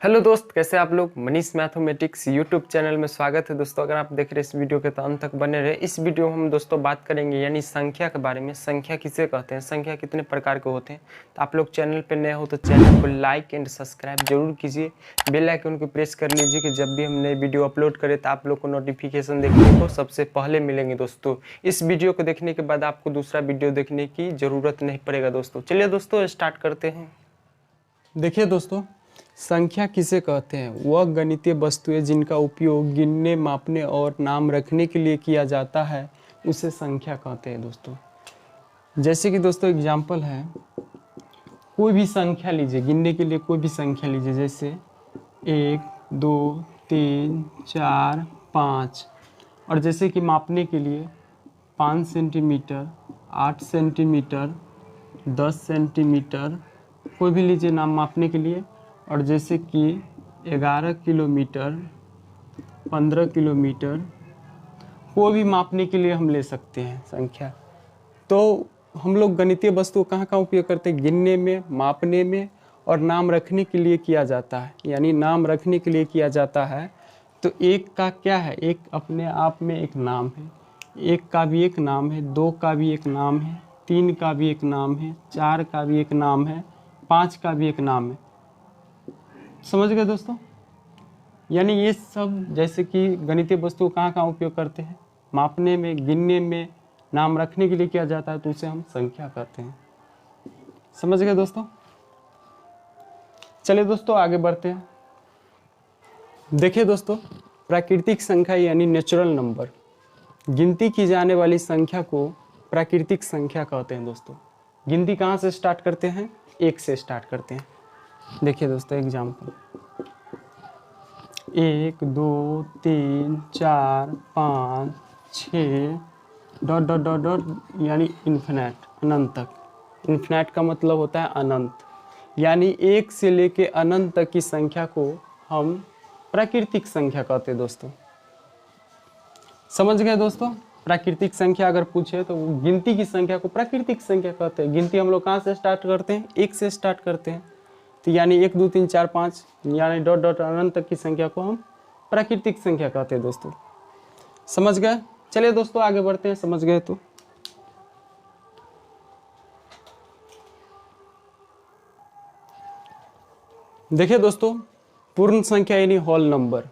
Hello दोस्त, कैसे आप लोग। मनीष मैथमेटिक्स यूट्यूब चैनल में स्वागत है दोस्तों। अगर आप देख रहे हैं इस वीडियो के तो अंत तक बने रहे। इस वीडियो में हम दोस्तों बात करेंगे यानी संख्या के बारे में। संख्या किसे कहते हैं, संख्या कितने प्रकार के होते हैं। तो आप लोग चैनल पर नए हो तो चैनल को लाइक एंड सब्सक्राइब जरूर कीजिए। बेल आइकन को प्रेस कर लीजिए कि जब भी हम नए वीडियो अपलोड करें तो आप लोग को नोटिफिकेशन देखने को सबसे पहले मिलेंगे दोस्तों। इस वीडियो को देखने के बाद आपको दूसरा वीडियो देखने की ज़रूरत नहीं पड़ेगा दोस्तों। चलिए दोस्तों स्टार्ट करते हैं। देखिए दोस्तों, संख्या किसे कहते हैं। वह गणितीय वस्तुएं जिनका उपयोग गिनने, मापने और नाम रखने के लिए किया जाता है उसे संख्या कहते हैं दोस्तों। जैसे कि दोस्तों एग्जाम्पल है, कोई भी संख्या लीजिए, गिनने के लिए कोई भी संख्या लीजिए, जैसे 1 2 3 4 5। और जैसे कि मापने के लिए 5 सेंटीमीटर, 8 सेंटीमीटर, 10 सेंटीमीटर, कोई भी लीजिए नाम मापने के लिए। और जैसे कि 11 किलोमीटर, 15 किलोमीटर, कोई भी मापने के लिए हम ले सकते हैं संख्या। तो हम लोग गणितीय वस्तु कहाँ कहाँ उपयोग करते हैं, गिनने में, मापने में और नाम रखने के लिए किया जाता है। यानी नाम रखने के लिए किया जाता है। तो एक का क्या है, एक अपने आप में एक नाम है। एक का भी एक नाम है, 2 का भी एक नाम है, 3 का भी एक नाम है, 4 का भी एक नाम है, 5 का भी एक नाम है। समझ गए दोस्तों। यानी ये सब जैसे कि गणितीय वस्तु कहाँ कहाँ उपयोग करते हैं, मापने में, गिनने में, नाम रखने के लिए किया जाता है, तो उसे हम संख्या कहते हैं। समझ गए दोस्तों। चलिए दोस्तों आगे बढ़ते हैं। देखिए दोस्तों, प्राकृतिक संख्या यानी नेचुरल नंबर, गिनती की जाने वाली संख्या को प्राकृतिक संख्या कहते हैं दोस्तों। गिनती कहाँ से स्टार्ट करते हैं, 1 से स्टार्ट करते हैं। देखिए दोस्तों example, 1 2 3 4 5 6 dot dot dot dot यानी इन्फिनिट, अनंत तक। इन्फिनिट का मतलब होता है अनंत। यानी 1 से लेके अनंत तक की संख्या को हम प्राकृतिक संख्या कहते हैं दोस्तों। समझ गए दोस्तों। प्राकृतिक संख्या अगर पूछे तो गिनती की संख्या को प्राकृतिक संख्या कहते हैं। गिनती हम लोग कहाँ से स्टार्ट करते हैं, 1 से स्टार्ट करते हैं। तो यानी 1 2 3 4 5 यानी डॉट डॉट अनंत तक की संख्या को हम प्राकृतिक संख्या कहते हैं दोस्तों। समझ गए। चलिए दोस्तों आगे बढ़ते हैं। समझ गए तो देखिए दोस्तों, पूर्ण संख्या यानी होल नंबर।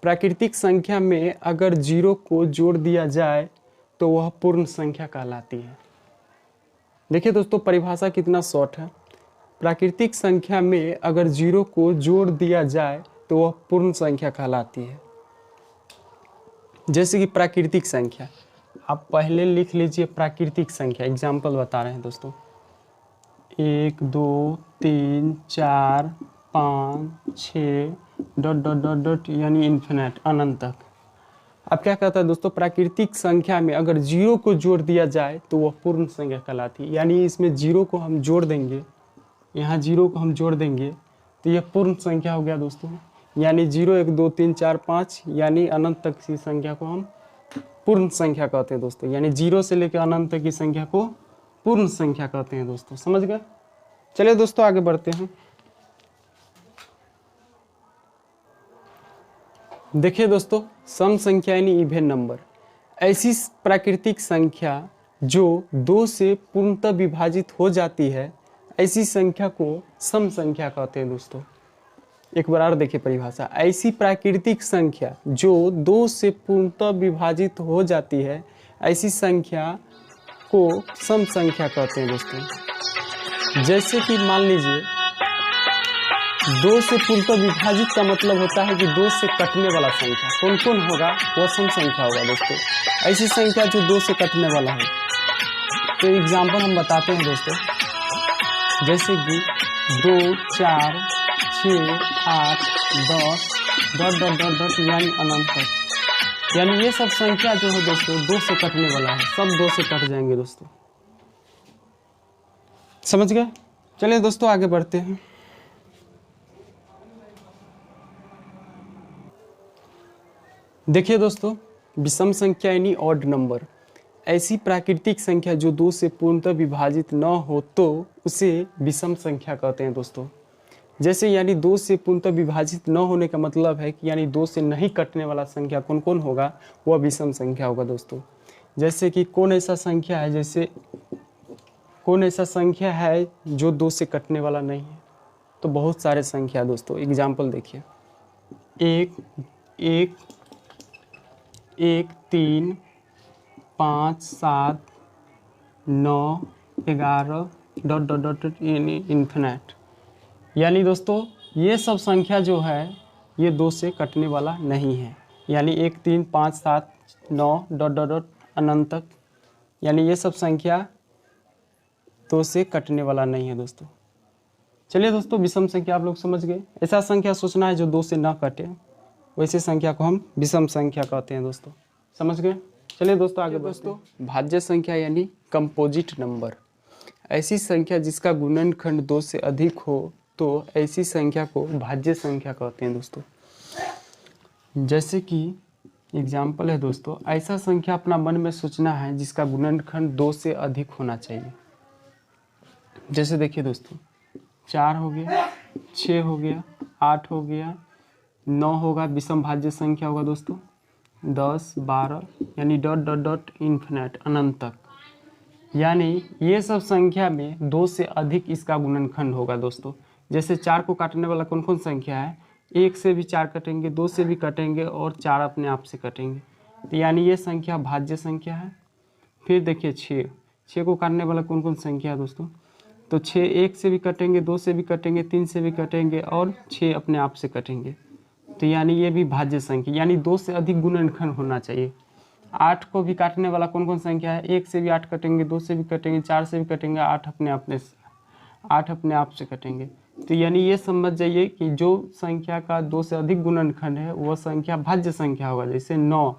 प्राकृतिक संख्या में अगर 0 को जोड़ दिया जाए तो वह पूर्ण संख्या कहलाती है। देखिए दोस्तों परिभाषा कितना शॉर्ट है। प्राकृतिक संख्या में अगर 0 को जोड़ दिया जाए तो वह पूर्ण संख्या कहलाती है। जैसे कि प्राकृतिक संख्या, आप पहले लिख लीजिए प्राकृतिक संख्या। एग्जाम्पल बता रहे हैं दोस्तों, 1 2 3 4 5 6 डॉट डॉट डॉट डॉट यानी इन्फिनिट, अनंत तक। अब क्या कहता है दोस्तों, प्राकृतिक संख्या में अगर 0 को जोड़ दिया जाए तो वह पूर्ण संख्या कहलाती है। यानी इसमें 0 को हम जोड़ देंगे, यहाँ 0 को हम जोड़ देंगे तो यह पूर्ण संख्या हो गया दोस्तों। यानी 0 1 2 3 4 5 यानी अनंत तक की संख्या को हम पूर्ण संख्या कहते हैं दोस्तों। यानी 0 से लेकर अनंत तक की संख्या को पूर्ण संख्या कहते हैं दोस्तों। समझ गए। चलिए दोस्तों आगे बढ़ते हैं। देखिए दोस्तों, सम संख्या यानी इवन नंबर, ऐसी प्राकृतिक संख्या जो 2 से पूर्णतः विभाजित हो जाती है, ऐसी संख्या को सम संख्या कहते हैं दोस्तों। एक बार और देखिए परिभाषा, ऐसी प्राकृतिक संख्या जो 2 से पूर्णतः विभाजित हो जाती है, ऐसी संख्या को सम संख्या कहते हैं दोस्तों। जैसे कि मान लीजिए 2 से पूर्णतः विभाजित का मतलब होता है कि 2 से कटने वाला संख्या कौन कौन होगा, वो सम संख्या होगा दोस्तों। ऐसी संख्या जो 2 से कटने वाला है। तो एग्जाम्पल हम बताते हैं दोस्तों, जैसे कि 2 4 6 8 10 डॉट डॉट डॉट डॉट यानी अनंत तक। यानी ये सब संख्या जो है दोस्तों 2 से कटने वाला है, सब 2 से कट जाएंगे दोस्तों। समझ गए। चलिए दोस्तों आगे बढ़ते हैं। देखिए दोस्तों, विषम संख्या यानी ऑड नंबर, ऐसी प्राकृतिक संख्या जो 2 से पूर्णतः विभाजित न हो तो उसे विषम संख्या कहते हैं दोस्तों। जैसे यानी 2 से पूर्णतः विभाजित न होने का मतलब है कि यानी 2 से नहीं कटने वाला संख्या कौन कौन होगा, वह विषम संख्या होगा दोस्तों। जैसे कि कौन ऐसा संख्या है, जैसे कौन ऐसा संख्या है जो 2 से कटने वाला नहीं है, तो बहुत सारे संख्या दोस्तों। एग्जाम्पल देखिए, 1 1 1 3 5 7 9 11 डॉट डॉट डॉट यानी इन्फिनिट। यानी दोस्तों ये सब संख्या जो है ये 2 से कटने वाला नहीं है, यानी 1 3 5 7 9 डॉट डॉट डॉट अनंत तक, यानी ये सब संख्या 2 से कटने वाला नहीं है दोस्तों। चलिए दोस्तों, विषम संख्या आप लोग समझ गए। ऐसा संख्या सोचना है जो 2 से ना कटे, वैसे संख्या को हम विषम संख्या कहते हैं दोस्तों, समझ गए। चलिए दोस्तों आगे दोस्तों, भाज्य संख्या यानी कंपोजिट नंबर, ऐसी संख्या जिसका गुणनखंड 2 से अधिक हो तो ऐसी संख्या को भाज्य संख्या कहते हैं दोस्तों। जैसे कि एग्जाम्पल है दोस्तों, ऐसा संख्या अपना मन में सोचना है जिसका गुणनखंड 2 से अधिक होना चाहिए। जैसे देखिए दोस्तों, 4 हो गया, 6 हो गया, 8 हो गया, 9 होगा, विषम भाज्य संख्या होगा दोस्तों, 10 12 यानी डॉट डॉट डॉट इन्फिनिट अनंत तक, यानी ये सब संख्या में 2 से अधिक इसका गुणनखंड होगा दोस्तों। जैसे 4 को काटने वाला कौन कौन संख्या है, 1 से भी 4 कटेंगे, 2 से भी कटेंगे और 4 अपने आप से कटेंगे, तो यानी ये संख्या भाज्य संख्या है। फिर देखिए 6 को काटने वाला कौन कौन संख्या है दोस्तों, तो 6 1 से भी कटेंगे, 2 से भी कटेंगे, 3 से भी कटेंगे और 6 अपने आप से कटेंगे, तो यानी ये भी भाज्य संख्या, यानी 2 से अधिक गुणनखंड होना चाहिए। 8 को भी काटने वाला कौन कौन संख्या है, 1 से भी 8 कटेंगे, 2 से भी कटेंगे, 4 से भी कटेंगे, 8 अपने आप से कटेंगे, तो यानी ये समझ जाइए कि जो संख्या का 2 से अधिक गुणनखंड है वह संख्या भाज्य संख्या होगा। जैसे 9,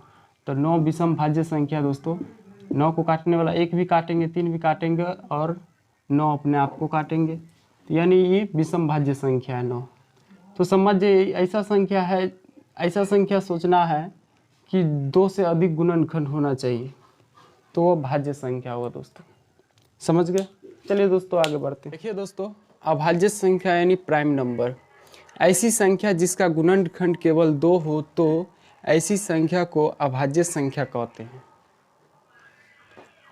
तो 9 विषम भाज्य संख्या दोस्तों। 9 को काटने वाला 1 भी काटेंगे, 3 भी काटेंगे और 9 अपने आप को काटेंगे, तो यानी ये विषम भाज्य संख्या है 9। तो समझ जाइए ऐसा संख्या है, ऐसा संख्या सोचना है कि 2 से अधिक गुणनखंड होना चाहिए, तो वो भाज्य संख्या होगा दोस्तों, समझ गए। चलिए दोस्तों आगे बढ़ते हैं। देखिए दोस्तों, अभाज्य संख्या यानी प्राइम नंबर, ऐसी संख्या जिसका गुणनखंड केवल 2 हो तो ऐसी संख्या को अभाज्य संख्या कहते हैं।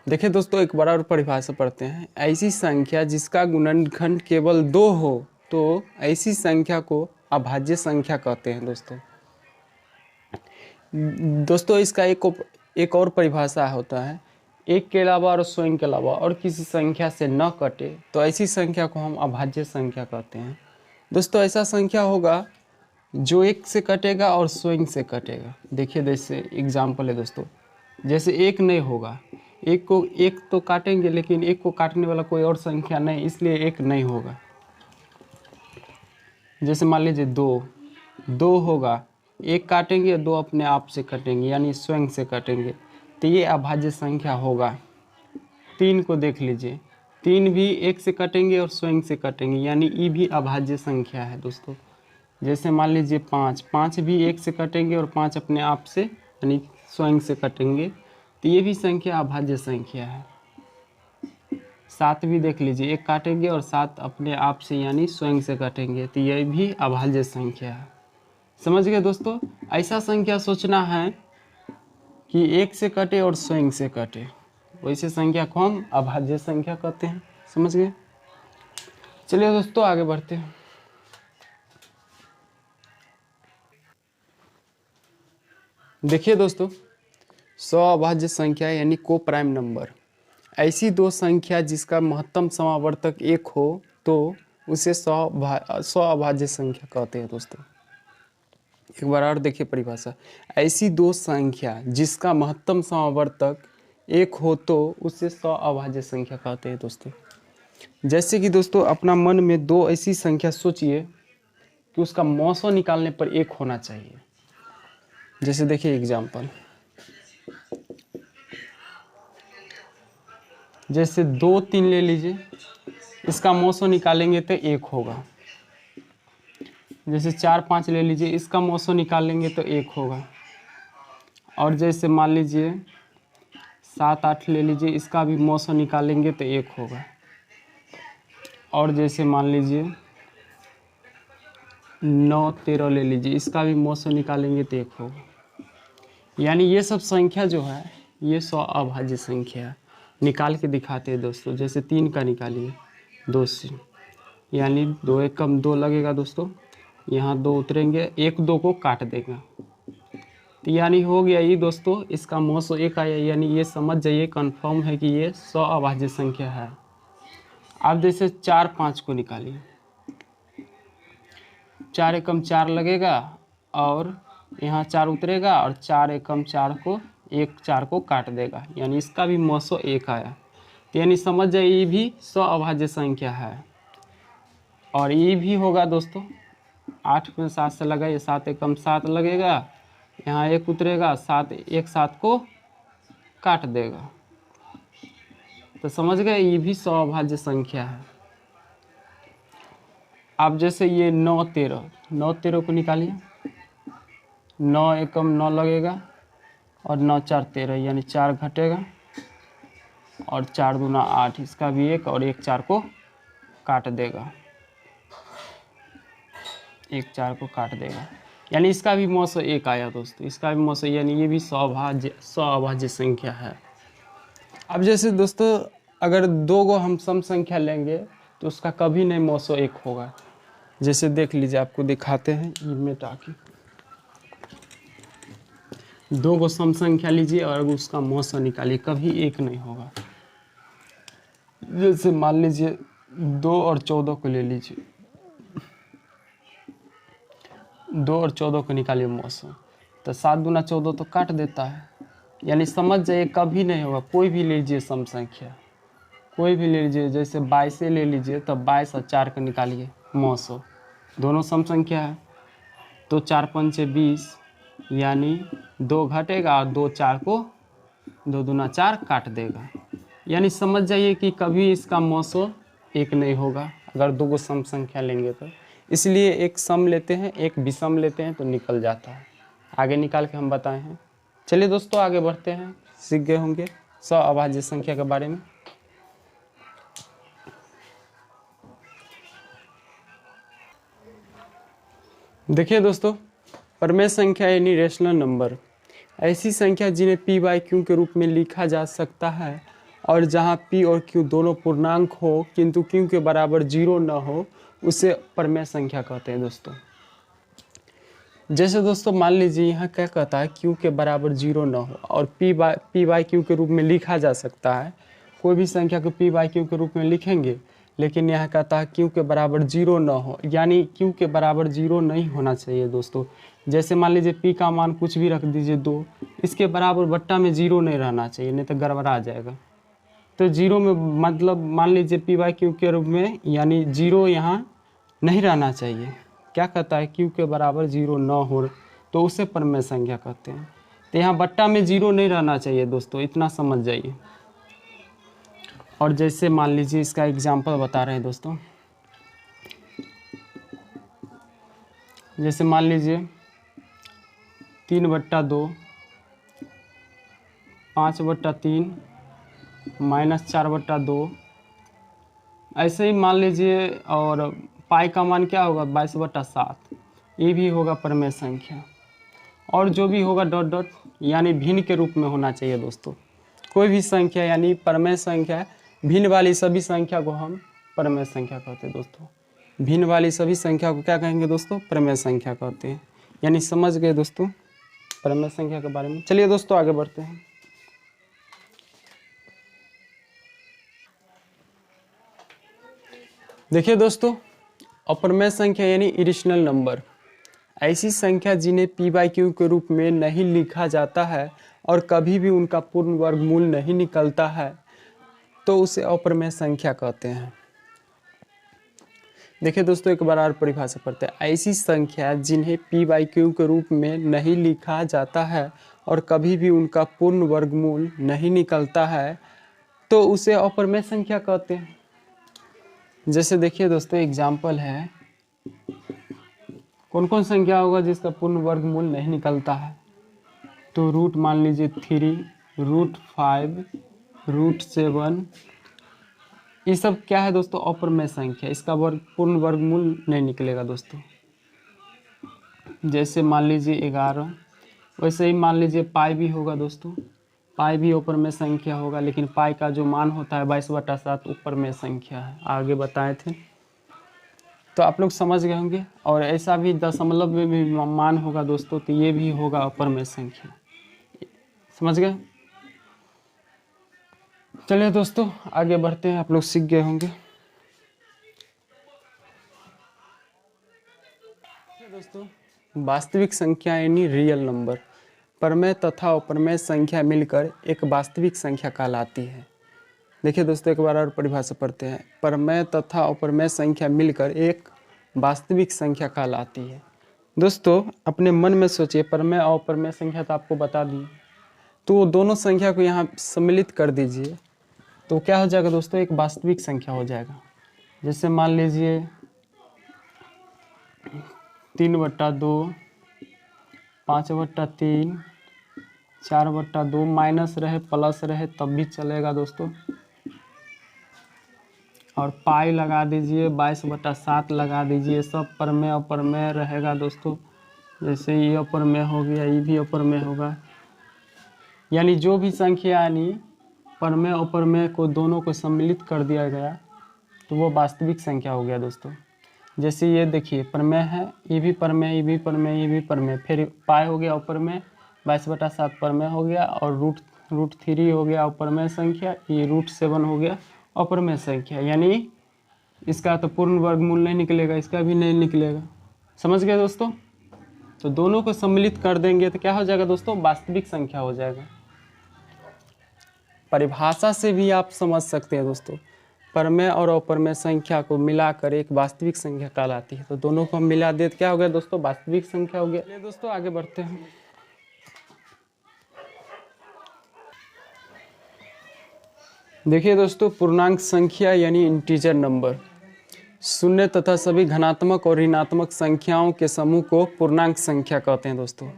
देखिए दोस्तों, एक बार और परिभाषा पढ़ते हैं। ऐसी संख्या जिसका गुणनखंड केवल 2 हो तो ऐसी संख्या को अभाज्य संख्या कहते हैं दोस्तों। इसका एक और परिभाषा होता है, एक के अलावा और स्वयं के अलावा और किसी संख्या से न कटे तो ऐसी संख्या को हम अभाज्य संख्या कहते हैं दोस्तों। ऐसा संख्या होगा जो 1 से कटेगा और स्वयं से कटेगा। देखिए जैसे एग्जाम्पल है दोस्तों, जैसे 1 नहीं होगा, 1 तो काटेंगे लेकिन 1 को काटने वाला कोई और संख्या नहीं, इसलिए 1 नहीं होगा। जैसे मान लीजिए 2 होगा, 1 काटेंगे, 2 अपने आप से कटेंगे यानी स्वयं से कटेंगे, तो ये अभाज्य संख्या होगा। 3 को देख लीजिए, 3 भी 1 से कटेंगे और स्वयं से कटेंगे, यानी ये भी अभाज्य संख्या है दोस्तों। जैसे मान लीजिए 5 भी 1 से कटेंगे और 5 अपने आप से यानी स्वयं से कटेंगे, तो ये भी संख्या अभाज्य संख्या है। 7 भी देख लीजिए, 1 काटेंगे और 7 अपने आप से यानी स्वयं से कटेंगे, तो ये भी अभाज्य संख्या है। समझ गए दोस्तों, ऐसा संख्या सोचना है कि 1 से कटे और स्वयं से कटे, वैसे संख्या को हम अभाज्य संख्या कहते हैं, समझ गए। चलिए दोस्तों आगे बढ़ते हैं। देखिए दोस्तों, अभाज्य संख्या यानी को प्राइम नंबर, ऐसी 2 संख्या जिसका महत्तम समावर्तक 1 हो तो उसे अभाज्य संख्या कहते हैं दोस्तों। एक बार और देखिए परिभाषा, ऐसी 2 संख्या जिसका महत्तम समावर्तक 1 हो तो उसे अभाज्य संख्या कहते हैं दोस्तों। जैसे कि दोस्तों अपना मन में 2 ऐसी संख्या सोचिए कि उसका मौसम निकालने पर 1 होना चाहिए। जैसे देखिए एग्जाम्पल, जैसे 2 3 ले लीजिए, इसका मौसम निकालेंगे तो 1 होगा। जैसे 4 5 ले लीजिए, इसका मौसम निकालेंगे तो 1 होगा। और जैसे मान लीजिए 7 8 ले लीजिए, इसका भी मौसम निकालेंगे तो 1 होगा। और जैसे मान लीजिए 9 13 ले लीजिए, इसका भी मौसम निकालेंगे तो 1 होगा। यानी ये सब संख्या जो है ये 100 अभाज्य संख्या है। निकाल के दिखाते हैं दोस्तों। जैसे 3 का निकालिए 2 से, यानी 2 1 कम 2 लगेगा दोस्तों। यहाँ 2 उतरेंगे, 1 2 को काट देगा, तो यानी हो गया ये दोस्तों, इसका मौसो 1 आया। यानी ये समझ जाइए, कंफर्म है कि ये 100 अभाज्य संख्या है। अब जैसे 4 5 को निकालिए, 4 एकम 4 लगेगा और यहाँ 4 उतरेगा और 4 एकम 4 को 1 4 को काट देगा, यानी इसका भी मौसो 1 आया। तो यानी समझ जाइए ये भी 100 अभाज्य संख्या है। और ये भी होगा दोस्तों, 8 में 7 से लगाइए, 7 एकम 7 लगेगा, यहाँ 1 उतरेगा, 7 1 7 को काट देगा। तो समझ गए ये भी 100 अभाज्य संख्या है। अब जैसे ये 9 13 को निकालिए, 9 एकम 9 लगेगा और 9 4 13, यानी 4 घटेगा और 4 दूना 8, इसका भी 1 और 1 4 को काट देगा, 1 4 को काट देगा, यानी इसका भी मौसो 1 आया दोस्तों। इसका भी मौसो, यानी ये भी 100 अभाज्य संख्या है। अब जैसे दोस्तों अगर 2 गो हम सम संख्या लेंगे तो उसका कभी नहीं मौसो 1 होगा। जैसे देख लीजिए, आपको दिखाते हैं इनमें टाकी। 2 गो सम संख्या लीजिए और उसका मौसो निकालिए, कभी 1 नहीं होगा। जैसे मान लीजिए 2 और 14 को ले लीजिए, 2 और 14 को निकालिए मौसो, तो 7 दूना 14 तो काट देता है, यानी समझ जाइए कभी नहीं होगा। कोई भी ले लीजिए सम संख्या, कोई भी ले लीजिए, जैसे 22 ले लीजिए, तो 22 और 4 को निकालिए मौसो, दोनों सम संख्या है, तो 4 5 20, यानी 2 घटेगा और 2 4 को 2 दूना 4 काट देगा, यानी समझ जाइए कि कभी इसका मौसो 1 नहीं होगा अगर 2 गो सम संख्या लेंगे तो। इसलिए एक सम लेते हैं, एक विषम लेते हैं तो निकल जाता है। आगे निकाल के हम बताए हैं। चलिए दोस्तों आगे बढ़ते हैं, सीख गए होंगे 100 अभाज्य संख्या के बारे में। देखिए दोस्तों, प्रमेय संख्या यानी रेशनल नंबर, ऐसी संख्या जिन्हें p बाई क्यू के रूप में लिखा जा सकता है और जहां p और q दोनों पूर्णांक हो किंतु q के बराबर 0 न हो, उसे प्रमेय संख्या कहते हैं दोस्तों। जैसे दोस्तों मान लीजिए यहाँ क्या कहता है, q के बराबर 0 न हो और p बाई क्यू के रूप में लिखा जा सकता है। कोई भी संख्या को p बाई क्यू के रूप में लिखेंगे, लेकिन यहाँ कहता है q के बराबर 0 न हो, यानी q के बराबर 0 नहीं होना चाहिए दोस्तों। जैसे मान लीजिए p का मान कुछ भी रख दीजिए 2, इसके बराबर बट्टा में 0 नहीं रहना चाहिए, नहीं तो गड़बड़ा जाएगा। तो 0 में मतलब मान लीजिए p बाई क्यू के रूप में, यानी 0 यहाँ नहीं रहना चाहिए। क्या कहता है, q के बराबर 0 न हो तो उसे प्रमेय संख्या कहते हैं। तो यहाँ बट्टा में 0 नहीं रहना चाहिए दोस्तों, इतना समझ जाइए। और जैसे मान लीजिए इसका एग्जाम्पल बता रहे हैं दोस्तों, जैसे मान लीजिए 3/2, 5/3, -4/2, ऐसे ही मान लीजिए। और पाई का मान क्या होगा, 22/7, ये भी होगा प्रमेय संख्या। और जो भी होगा डॉट डॉट, यानी भिन्न के रूप में होना चाहिए दोस्तों। कोई भी संख्या यानी प्रमेय संख्या, भिन्न वाली सभी संख्या को हम प्रमेय संख्या कहते हैं दोस्तों। भिन्न वाली सभी संख्या को क्या कहेंगे दोस्तों, प्रमेय संख्या कहते हैं। यानी समझ गए दोस्तों प्रमेय संख्या के बारे में। चलिए दोस्तों आगे बढ़ते हैं। देखिए दोस्तों, अप्रमेय संख्या यानी इरेशनल नंबर, ऐसी संख्या जिन्हें p बाई क्यू के रूप में नहीं लिखा जाता है और कभी भी उनका पूर्ण वर्गमूल नहीं निकलता है, तो उसे अप्रमेय संख्या कहते हैं। देखिए दोस्तों एक बार और परिभाषा पढ़ते हैं। ऐसी संख्या जिन्हें p बाई क्यू के रूप में नहीं लिखा जाता है और कभी भी उनका पूर्ण वर्गमूल नहीं निकलता है, तो उसे अप्रमेय संख्या कहते हैं। जैसे देखिए दोस्तों एग्जाम्पल है, कौन कौन संख्या होगा जिसका पूर्ण वर्गमूल नहीं निकलता है, तो रूट मान लीजिए 3, √5, √7, ये सब क्या है दोस्तों, अप्रमेय संख्या, इसका पूर्ण वर्गमूल नहीं निकलेगा दोस्तों। जैसे मान लीजिए 11, वैसे ही मान लीजिए पाई भी होगा दोस्तों। पाई भी ऊपर में संख्या होगा, लेकिन पाई का जो मान होता है 22/7 ऊपर में संख्या है, आगे बताए थे। तो आप लोग समझ गए होंगे। और ऐसा भी दशमलव में भी मान होगा दोस्तों, तो ये भी होगा ऊपर में संख्या। समझ गए। चलिए दोस्तों आगे बढ़ते हैं, आप लोग सीख गए होंगे। दोस्तों वास्तविक संख्या यानी रियल नंबर, परमेय तथा अपरमेय संख्या मिलकर एक वास्तविक संख्या कहलाती है। देखिए दोस्तों एक बार और परिभाषा पढ़ते हैं। परमेय तथा अपरमेय संख्या मिलकर एक वास्तविक संख्या कहलाती है। दोस्तों अपने मन में सोचिए, परमेय और अपरमेय संख्या तो आपको बता दी, तो वो दोनों संख्या को यहाँ सम्मिलित कर दीजिए, तो क्या हो जाएगा दोस्तों, एक वास्तविक संख्या हो जाएगा। जैसे मान लीजिए 3/2, 5/3, 4/2, माइनस रहे प्लस रहे तब भी चलेगा दोस्तों। और पाई लगा दीजिए, 22/7 लगा दीजिए, सब परमेय अपरमेय रहेगा दोस्तों। जैसे ये अपरमेय हो गया, ये भी अपरमेय होगा। यानी जो भी संख्या यानी परमेय अपरमेय को दोनों को सम्मिलित कर दिया गया तो वो वास्तविक संख्या हो गया दोस्तों। जैसे ये देखिए परमेय है, ये भी परमेय, ये भी परमेय, ये भी परमेय, फिर पाई हो गया अपरमेय, 22/7 परमेय हो गया, और रूट 3 हो गया अपरमेय संख्या, ये √7 हो गया अपरमेय संख्या। यानी इसका तो पूर्ण वर्गमूल नहीं निकलेगा, इसका भी नहीं निकलेगा। समझ गए दोस्तों। तो दोनों को सम्मिलित कर देंगे तो क्या हो जाएगा दोस्तों, वास्तविक संख्या हो जाएगा। परिभाषा से भी आप समझ सकते हैं दोस्तों, परमेय और अपरमेय संख्या को मिलाकर एक वास्तविक संख्या कहलाती है। तो दोनों को हम मिला दे तो क्या हो गया दोस्तों, वास्तविक संख्या हो गया। चलिए दोस्तों आगे बढ़ते हैं। देखिए दोस्तों पूर्णांक संख्या यानी इंटीजर नंबर, शून्य तथा सभी धनात्मक और ऋणात्मक संख्याओं के समूह को पूर्णांक संख्या कहते हैं दोस्तों।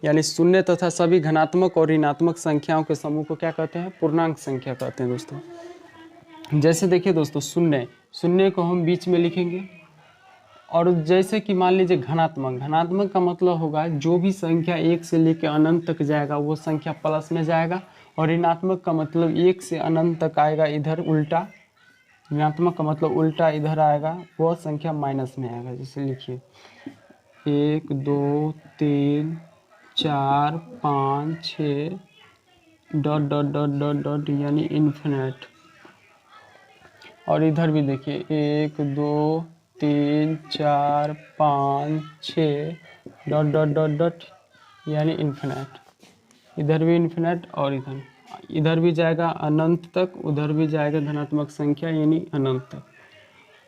यानी शून्य तथा सभी धनात्मक और ऋणात्मक संख्याओं के समूह को क्या कहते हैं, पूर्णांक संख्या कहते हैं दोस्तों। जैसे देखिए दोस्तों शून्य को हम बीच में लिखेंगे, और जैसे कि मान लीजिए धनात्मक का मतलब होगा जो भी संख्या 1 से लेकर अनंत तक जाएगा वो संख्या प्लस में जाएगा, और ऋणात्मक का मतलब 1 से अनंत तक आएगा इधर उल्टा, ऋणात्मक का मतलब उल्टा इधर आएगा, वो संख्या माइनस में आएगा। जैसे लिखिए 1 2 3 4 5 6 ... यानी इन्फिनिट। और इधर भी देखिए 1 2 3 4 5 6 ... यानी इन्फिनिट। इधर भी इन्फिनिट, और इधर भी जाएगा अनंत तक, उधर भी जाएगा धनात्मक संख्या यानी अनंत तक।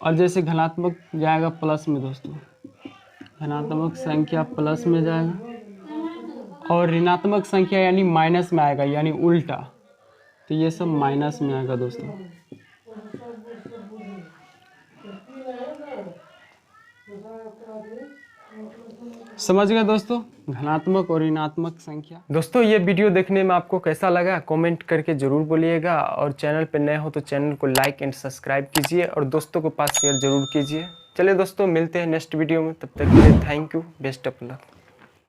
और जैसे धनात्मक जाएगा प्लस में दोस्तों, धनात्मक संख्या प्लस में जाएगा, और ऋणात्मक संख्या यानी माइनस में आएगा यानी उल्टा, तो ये सब माइनस में आएगा दोस्तों। समझ गए दोस्तों, धनात्मक और ऋणात्मक संख्या। दोस्तों ये वीडियो देखने में आपको कैसा लगा कमेंट करके जरूर बोलिएगा, और चैनल पे नए हो तो चैनल को लाइक एंड सब्सक्राइब कीजिए, और दोस्तों को पास शेयर जरूर कीजिए। चलिए दोस्तों मिलते हैं नेक्स्ट वीडियो में, तब तक के लिए thank you, best of luck.